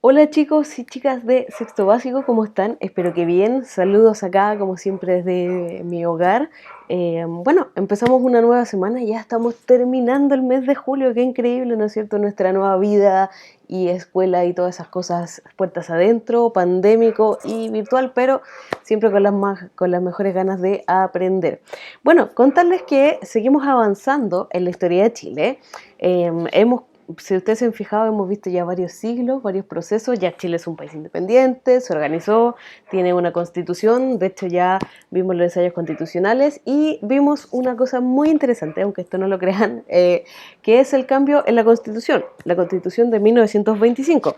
Hola chicos y chicas de Sexto Básico, ¿cómo están? Espero que bien. Saludos acá, como siempre, desde mi hogar. Bueno, empezamos una nueva semana y ya estamos terminando el mes de julio. Qué increíble, ¿no es cierto? Nuestra nueva vida y escuela y todas esas cosas puertas adentro, pandémico y virtual, pero siempre con las mejores ganas de aprender. Bueno, contarles que seguimos avanzando en la historia de Chile. Hemos Si ustedes se han fijado, hemos visto ya varios siglos, varios procesos. Ya Chile es un país independiente, se organizó, tiene una constitución. De hecho, ya vimos los ensayos constitucionales y vimos una cosa muy interesante, aunque esto no lo crean, que es el cambio en la constitución de 1925.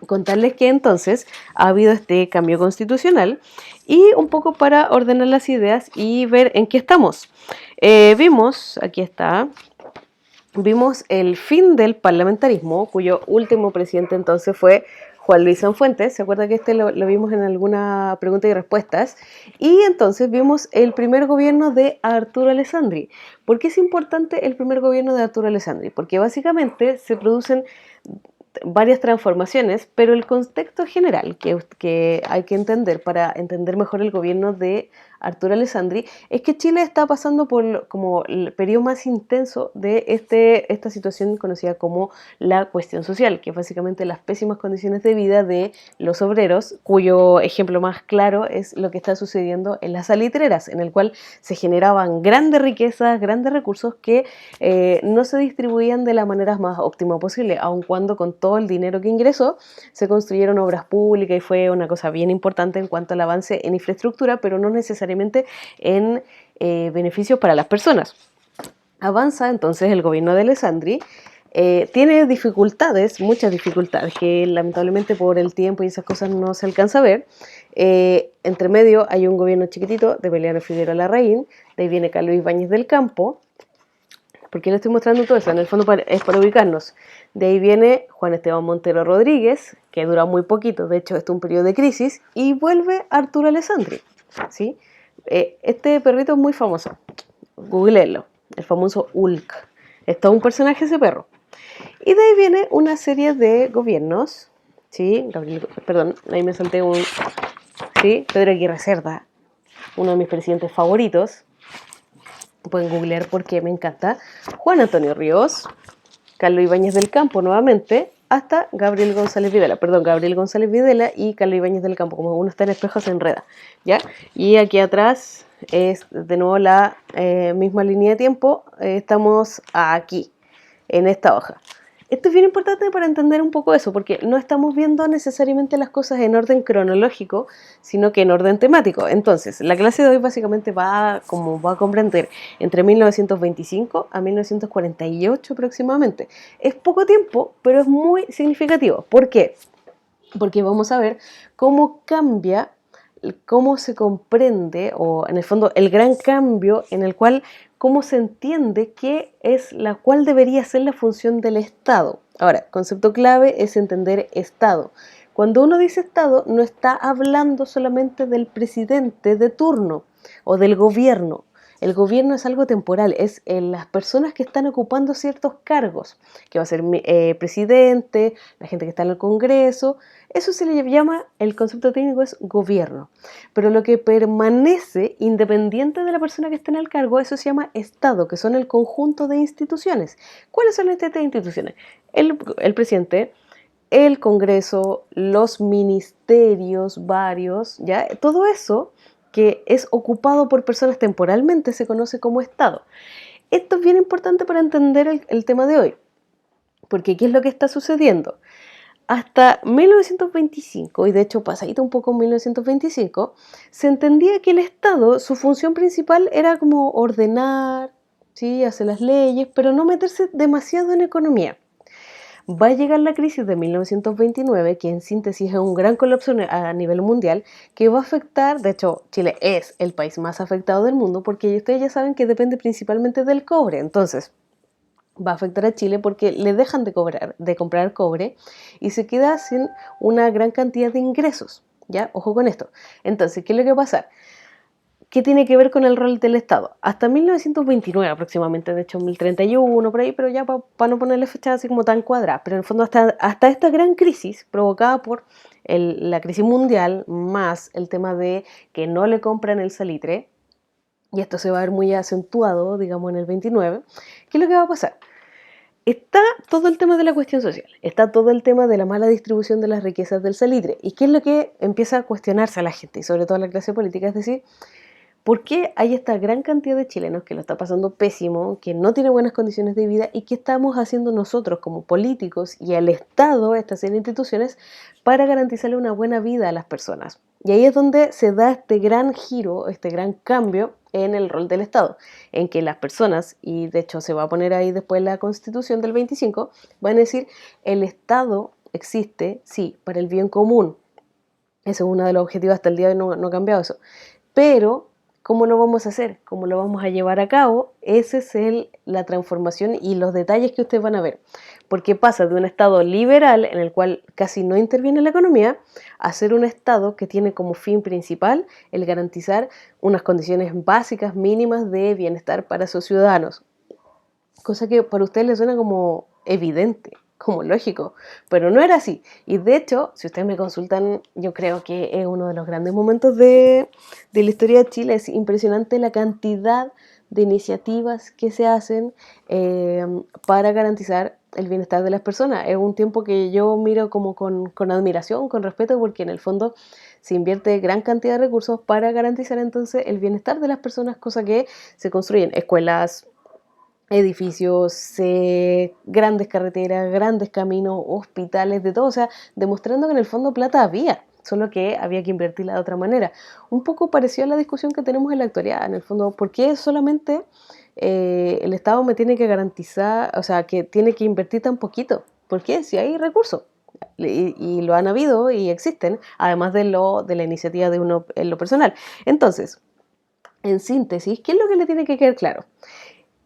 Contarles que entonces ha habido este cambio constitucional y un poco para ordenar las ideas y ver en qué estamos. Aquí está, vimos el fin del parlamentarismo, cuyo último presidente entonces fue Juan Luis Sanfuentes. ¿Se acuerda que lo vimos en alguna pregunta y respuestas? Y entonces vimos el primer gobierno de Arturo Alessandri. ¿Por qué es importante el primer gobierno de Arturo Alessandri? Porque básicamente se producen varias transformaciones, pero el contexto general que hay que entender para entender mejor el gobierno de Arturo Alessandri es que Chile está pasando por como el periodo más intenso de esta situación conocida como la cuestión social, que es básicamente las pésimas condiciones de vida de los obreros, cuyo ejemplo más claro es lo que está sucediendo en las salitreras, en el cual se generaban grandes riquezas, grandes recursos que no se distribuían de la manera más óptima posible, aun cuando con todo el dinero que ingresó se construyeron obras públicas y fue una cosa bien importante en cuanto al avance en infraestructura, pero no necesariamente en beneficios para las personas. Avanza entonces el gobierno de Alessandri. Tiene dificultades, muchas dificultades, que lamentablemente por el tiempo y esas cosas no se alcanza a ver. Entre medio hay un gobierno chiquitito de Beliano Figueroa Larraín, de ahí viene Carlos Ibáñez del Campo. ¿Por qué le estoy mostrando todo eso? En el fondo es para ubicarnos. De ahí viene Juan Esteban Montero Rodríguez, que dura muy poquito, de hecho esto es un periodo de crisis, y vuelve Arturo Alessandri, ¿sí? Este perrito es muy famoso, googleenlo, el famoso Hulk. Es todo un personaje ese perro. Y de ahí viene una serie de gobiernos, ¿sí? Perdón, ahí me salté un... ¿Sí? Pedro Aguirre Cerda, uno de mis presidentes favoritos. Pueden googlear porque me encanta. Juan Antonio Ríos, Carlos Ibáñez del Campo nuevamente, hasta Gabriel González Videla. Perdón, Gabriel González Videla y Carlos Ibáñez del Campo. Como uno está en espejo se enreda, ¿ya? Y aquí atrás es de nuevo la misma línea de tiempo. Estamos aquí, en esta hoja. Esto es bien importante para entender un poco eso, porque no estamos viendo necesariamente las cosas en orden cronológico, sino que en orden temático. Entonces, la clase de hoy básicamente va a comprender entre 1925 a 1948 aproximadamente. Es poco tiempo, pero es muy significativo. ¿Por qué? Porque vamos a ver cómo cambia, cómo se comprende, o en el fondo el gran cambio en el cual, cómo se entiende cuál debería ser la función del Estado. Ahora, concepto clave es entender Estado. Cuando uno dice Estado, no está hablando solamente del presidente de turno o del gobierno. El gobierno es algo temporal, es las personas que están ocupando ciertos cargos, que va a ser presidente, la gente que está en el Congreso. Eso se le llama, el concepto técnico es gobierno. Pero lo que permanece independiente de la persona que está en el cargo, eso se llama Estado, que son el conjunto de instituciones. ¿Cuáles son estas instituciones? El presidente, el Congreso, los ministerios varios, ¿ya? Todo eso que es ocupado por personas temporalmente se conoce como Estado. Esto es bien importante para entender el tema de hoy, porque ¿qué es lo que está sucediendo? Hasta 1925, y de hecho pasadito un poco en 1925, se entendía que el Estado, su función principal era como ordenar, ¿sí? Hacer las leyes, pero no meterse demasiado en economía. Va a llegar la crisis de 1929, que en síntesis es un gran colapso a nivel mundial, que va a afectar, de hecho Chile es el país más afectado del mundo, porque ustedes ya saben que depende principalmente del cobre. Entonces va a afectar a Chile porque le dejan de comprar cobre y se queda sin una gran cantidad de ingresos, ¿ya? Ojo con esto. Entonces, ¿qué es lo que va a pasar? ¿qué tiene que ver con el rol del Estado? Hasta 1929 aproximadamente, de hecho 1031 por ahí, pero ya para no ponerle fecha así como tan cuadrada, pero en el fondo hasta esta gran crisis provocada por la crisis mundial, más el tema de que no le compran el salitre, y esto se va a ver muy acentuado, digamos, en el 29, ¿qué es lo que va a pasar? Está todo el tema de la cuestión social, está todo el tema de la mala distribución de las riquezas del salitre. ¿Y qué es lo que empieza a cuestionarse a la gente, y sobre todo a la clase política? Es decir, ¿por qué hay esta gran cantidad de chilenos que lo está pasando pésimo, que no tiene buenas condiciones de vida y qué estamos haciendo nosotros como políticos y el Estado, estas instituciones, para garantizarle una buena vida a las personas? Y ahí es donde se da este gran giro, este gran cambio en el rol del Estado, en que las personas, y de hecho se va a poner ahí después la Constitución del 25, van a decir, el Estado existe, sí, para el bien común. Ese es uno de los objetivos, hasta el día de hoy no ha cambiado eso. Pero, ¿cómo lo vamos a hacer? ¿Cómo lo vamos a llevar a cabo? Esa es la transformación y los detalles que ustedes van a ver. Porque pasa de un Estado liberal, en el cual casi no interviene la economía, a ser un Estado que tiene como fin principal el garantizar unas condiciones básicas mínimas de bienestar para sus ciudadanos. Cosa que para ustedes les suena como evidente, como lógico, pero no era así. Y de hecho, si ustedes me consultan, yo creo que es uno de los grandes momentos de la historia de Chile. Es impresionante la cantidad de iniciativas que se hacen para garantizar el bienestar de las personas. Es un tiempo que yo miro como con admiración, con respeto, porque en el fondo se invierte gran cantidad de recursos para garantizar entonces el bienestar de las personas, cosa que se construyen escuelas, edificios, grandes carreteras, grandes caminos, hospitales, de todo, o sea, demostrando que en el fondo plata había, solo que había que invertirla de otra manera. Un poco parecido a la discusión que tenemos en la actualidad, en el fondo, ¿por qué solamente el Estado me tiene que garantizar, o sea, que tiene que invertir tan poquito? ¿Por qué? Si hay recursos. Y lo han habido y existen, además de la iniciativa de uno en lo personal. Entonces, en síntesis, ¿qué es lo que le tiene que quedar claro?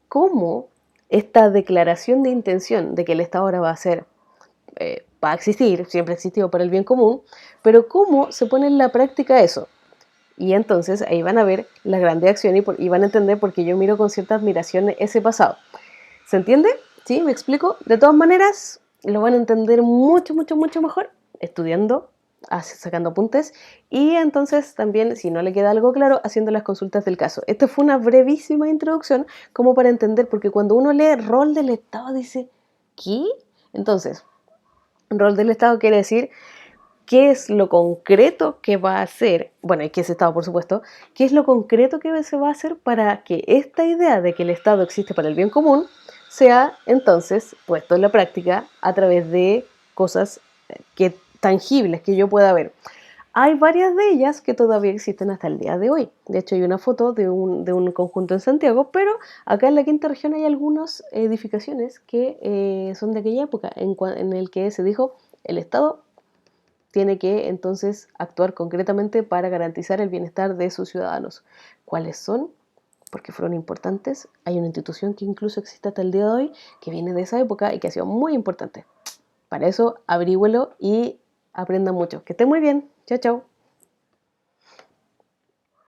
Cómo esta declaración de intención de que el Estado ahora va a existir, siempre ha existido para el bien común, pero cómo se pone en la práctica eso. Y entonces ahí van a ver las grandes acciones y van a entender por qué yo miro con cierta admiración ese pasado. ¿Se entiende? ¿Sí? ¿Me explico? De todas maneras, lo van a entender mucho, mucho, mucho mejor estudiando, sacando apuntes y entonces también, si no le queda algo claro, haciendo las consultas del caso. Esta fue una brevísima introducción como para entender, porque cuando uno lee rol del Estado dice, ¿qué? Entonces, rol del Estado quiere decir qué es lo concreto que va a hacer, bueno, y que es Estado por supuesto, qué es lo concreto que se va a hacer para que esta idea de que el Estado existe para el bien común sea entonces puesto en la práctica a través de cosas tangibles que yo pueda ver. Hay varias de ellas que todavía existen hasta el día de hoy. De hecho, hay una foto de un conjunto en Santiago, pero acá en la quinta región hay algunas edificaciones que son de aquella época, en el que se dijo el Estado tiene que entonces actuar concretamente para garantizar el bienestar de sus ciudadanos. ¿Cuáles son? Porque fueron importantes. Hay una institución que incluso existe hasta el día de hoy, que viene de esa época y que ha sido muy importante. Para eso, averígüelo y aprenda mucho. Que esté muy bien. Chao, chao.